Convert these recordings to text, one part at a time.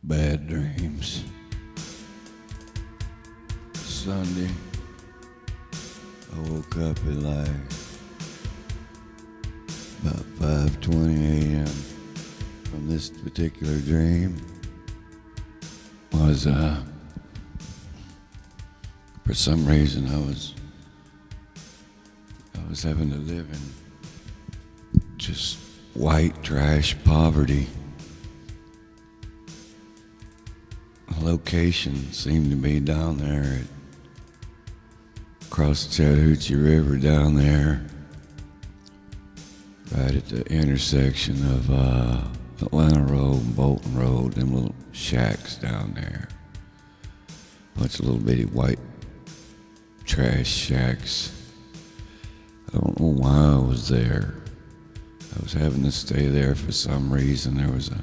Bad dreams. Sunday, I woke up at like about 5:20 a.m. from this particular dream. Was for some reason I was having to live in just white trash poverty. The location seemed to be down there across the Chattahoochee River down there, right at the intersection of Atlanta Road and Bolton Road, them little shacks down there. Bunch of little bitty white trash shacks. I don't know why I was there. I was having to stay there for some reason. There was a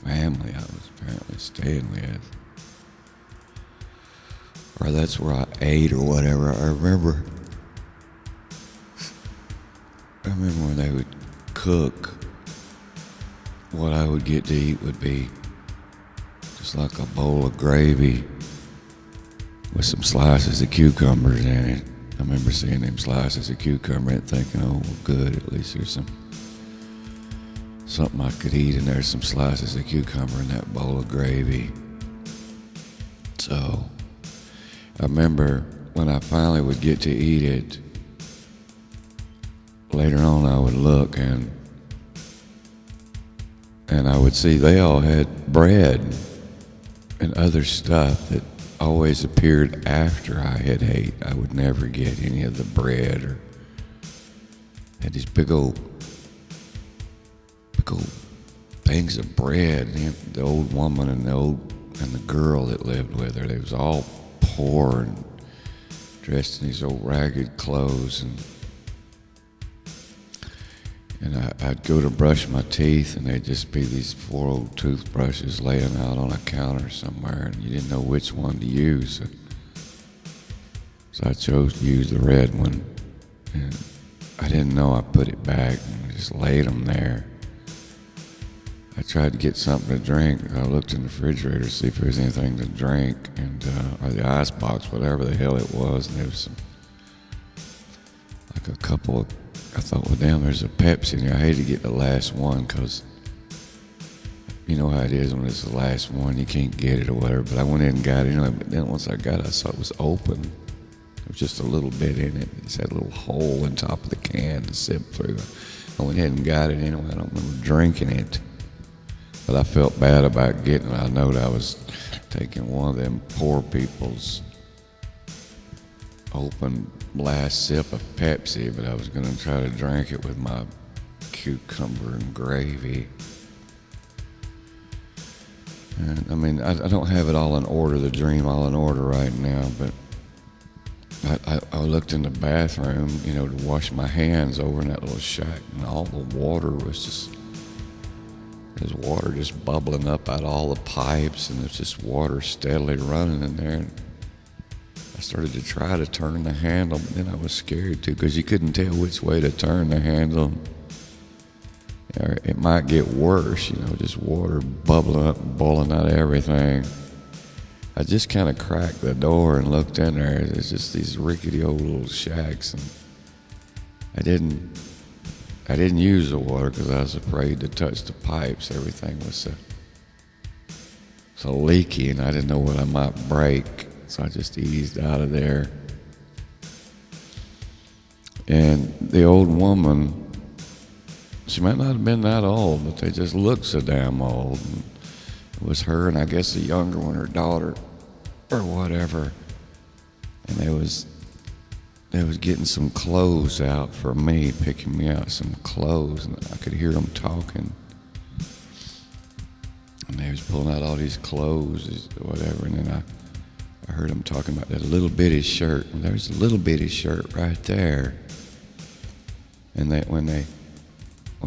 family I was apparently staying with. Or that's where I ate or whatever. I remember when they would cook, what I would get to eat would be just like a bowl of gravy with some slices of cucumbers in it. I remember seeing them slices of cucumber and thinking, oh, well, good, at least there's something I could eat, and there's some slices of cucumber in that bowl of gravy. So I remember when I finally would get to eat it, later on I would look and I would see they all had bread and other stuff that always appeared after I had ate. I would never get any of the bread, or had these big old things of bread. And the old woman and the girl that lived with her, they was all poor and dressed in these old ragged clothes, and I'd go to brush my teeth, and there'd just be these 4 old toothbrushes laying out on a counter somewhere, and you didn't know which one to use. So I chose to use the red one, and I didn't know I put it back, and I just laid them there. I tried to get something to drink. I looked in the refrigerator to see if there was anything to drink, or the ice box, whatever the hell it was, and there was like a couple of, I thought, well, damn, there's a Pepsi in here. I hated to get the last one, because you know how it is when it's the last one, you can't get it or whatever. But I went in and got it, but then once I got it, I saw it was open. There was just a little bit in it. It just had a little hole in top of the can to sip through. I went ahead and got it anyway. I don't remember drinking it, but I felt bad about getting it. I know that I was taking one of them poor people's open last sip of Pepsi, but I was going to try to drink it with my cucumber and gravy. And I mean, I don't have it all in order, the dream all in order right now, but I looked in the bathroom, to wash my hands over in that little shack, and all the water was there's water just bubbling up out of all the pipes, and there's just water steadily running in there. And I started to try to turn the handle, but then I was scared too, because you couldn't tell which way to turn the handle. Or it might get worse, just water bubbling up and boiling out of everything. I just kind of cracked the door and looked in there. There's just these rickety old little shacks, and I didn't use the water because I was afraid to touch the pipes. Everything was so leaky, and I didn't know what I might break. So I just eased out of there. And the old woman, she might not have been that old, but they just looked so damn old. And it was her and I guess the younger one, her daughter, or whatever. And they was getting some clothes out for me, picking me out some clothes, and I could hear them talking. And they was pulling out all these clothes, or whatever, and then I heard them talking about that little bitty shirt. And there's a little bitty shirt right there. And when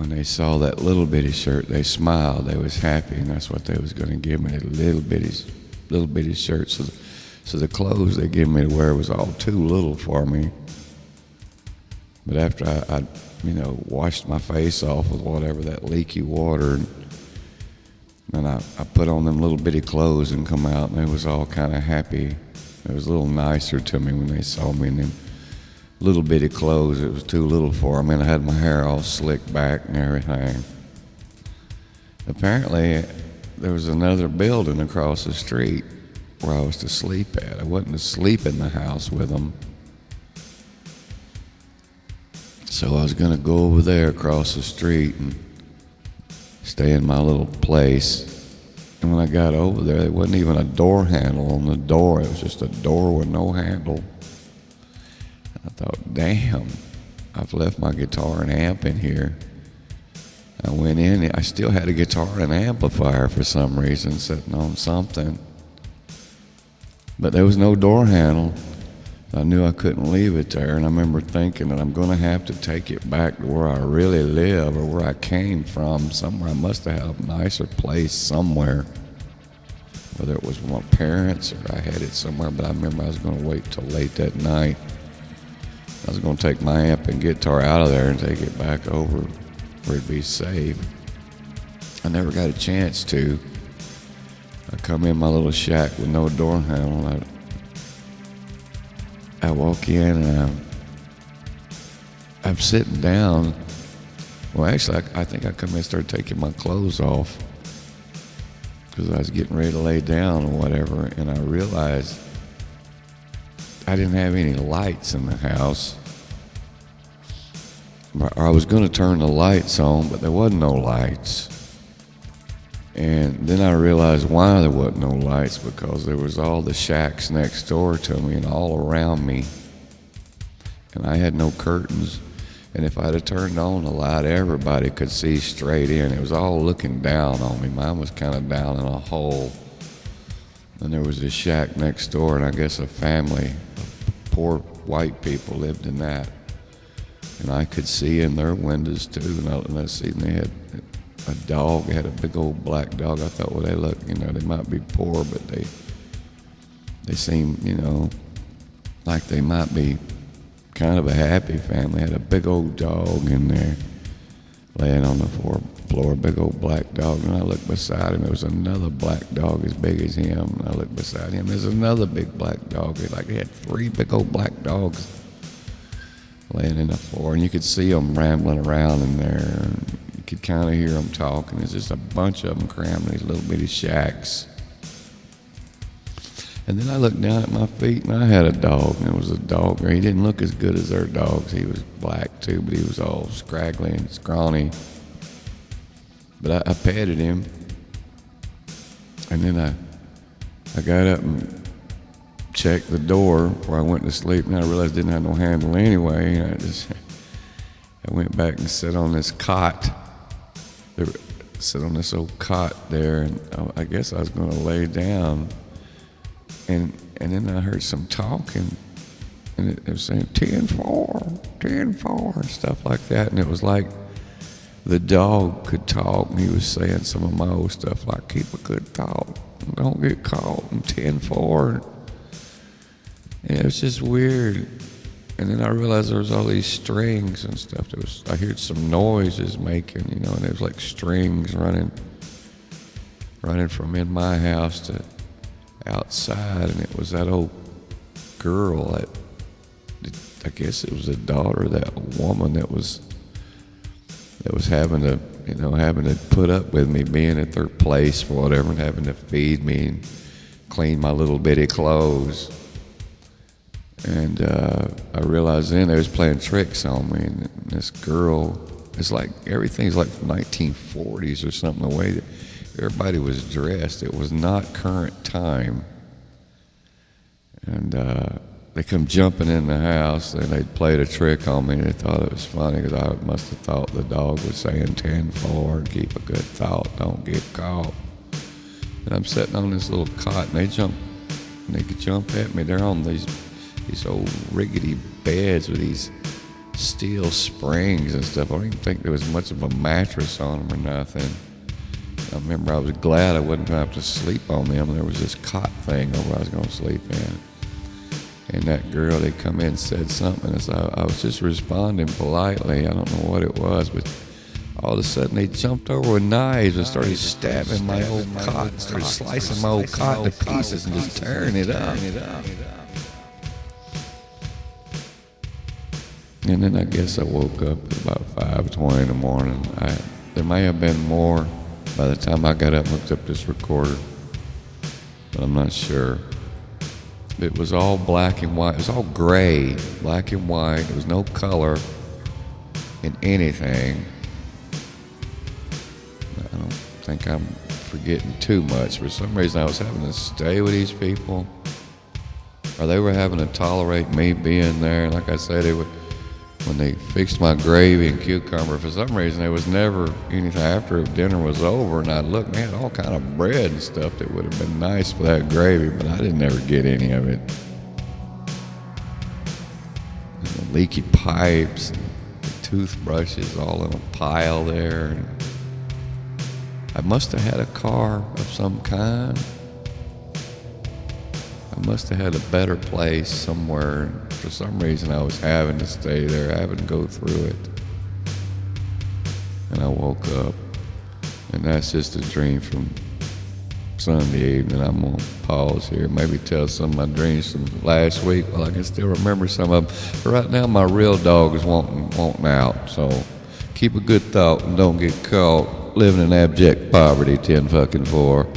they saw that little bitty shirt, they smiled. They was happy, and that's what they was going to give me, a little bitty shirt. So the clothes they gave me to wear was all too little for me. But after I washed my face off with whatever, that leaky water, and And I put on them little bitty clothes and come out, and they was all kind of happy. It was a little nicer to me when they saw me in them little bitty clothes. It was too little for them, and I had my hair all slicked back and everything. Apparently, there was another building across the street where I was to sleep at. I wasn't to sleep in the house with them. So I was going to go over there across the street and stay in my little place. And when I got over there, there wasn't even a door handle on the door. It was just a door with no handle. And I thought, damn, I've left my guitar and amp in here. I went in, I still had a guitar and amplifier for some reason sitting on something. But there was no door handle. I knew I couldn't leave it there, and I remember thinking that I'm going to have to take it back to where I really live or where I came from, somewhere. I must have had a nicer place somewhere, whether it was with my parents or I had it somewhere. But I remember I was going to wait till late that night. I was going to take my amp and guitar out of there and take it back over where it'd be safe. I never got a chance to. I come in my little shack with no door handle. I walk in and I'm sitting down. Well, actually, I think I come in and started taking my clothes off because I was getting ready to lay down or whatever, and I realized I didn't have any lights in the house. I was going to turn the lights on, but there wasn't no lights. And then I realized why there wasn't no lights, because there was all the shacks next door to me and all around me. And I had no curtains. And if I'd have turned on the light, everybody could see straight in. It was all looking down on me. Mine was kind of down in a hole. And there was this shack next door, and I guess a family of poor white people lived in that. And I could see in their windows too. And I see they had a dog. They had a big old black dog. I thought, well, they look, they might be poor, but they seem, like they might be kind of a happy family. Had a big old dog in there laying on the floor, a big old black dog. And I looked beside him. There was another black dog as big as him. And I looked beside him. There's another big black dog. They had 3 big old black dogs laying in the floor. And you could see them rambling around in there. And you could kind of hear them talking. There's just a bunch of them crammed in these little bitty shacks. And then I looked down at my feet, and I had a dog, and it was a dog. He didn't look as good as their dogs. He was black, too, but he was all scraggly and scrawny. But I petted him, and then I got up and checked the door where I went to sleep, and I realized I didn't have no handle anyway. And I went back and sat on this cot. Sit on this old cot there, and I guess I was going to lay down. And then I heard some talking, and it was saying 10-4, 10-4, and stuff like that. And it was like the dog could talk, and he was saying some of my old stuff like, keep a good thought, don't get caught, and 10-4. And it was just weird. And then I realized there was all these strings and stuff. I heard some noises making, and there was like strings running from in my house to outside, and it was that old girl that I guess it was a daughter of that woman that was having to put up with me being at their place for whatever, and having to feed me and clean my little bitty clothes. And I realized then they was playing tricks on me, and this girl, it's like everything's like from 1940s or something, the way that everybody was dressed. It was not current time. And they come jumping in the house, and they played a trick on me, and they thought it was funny because I must have thought the dog was saying 10-4, keep a good thought, don't get caught. And I'm sitting on this little cot, and they could jump at me. They're on these old rickety beds with these steel springs and stuff. I don't even think there was much of a mattress on them or nothing. I remember I was glad I wasn't going to have to sleep on them. There was this cot thing over I was going to sleep in. And that girl, they come in and said something. And so I was just responding politely. I don't know what it was, but all of a sudden they jumped over with knives and started stabbing my old cot, started slicing my old cot to pieces and just tearing it up. And then I guess I woke up at about 5:20 in the morning. There may have been more by the time I got up and looked up this recorder, but I'm not sure. It was all black and white. It was all gray, black and white. There was no color in anything. I don't think I'm forgetting too much. For some reason, I was having to stay with these people, or they were having to tolerate me being there. Like I said, when they fixed my gravy and cucumber, for some reason there was never anything after dinner was over, and I'd look, man, all kind of bread and stuff that would have been nice for that gravy, but I didn't ever get any of it. And the leaky pipes and the toothbrushes all in a pile there. And I must have had a car of some kind. I must have had a better place somewhere. For some reason, I was having to stay there, having to go through it. And I woke up, and that's just a dream from Sunday evening. I'm going to pause here, maybe tell some of my dreams from last week while I can still remember some of them. But right now, my real dog is wanting out. So keep a good thought and don't get caught living in abject poverty 10 fucking 4.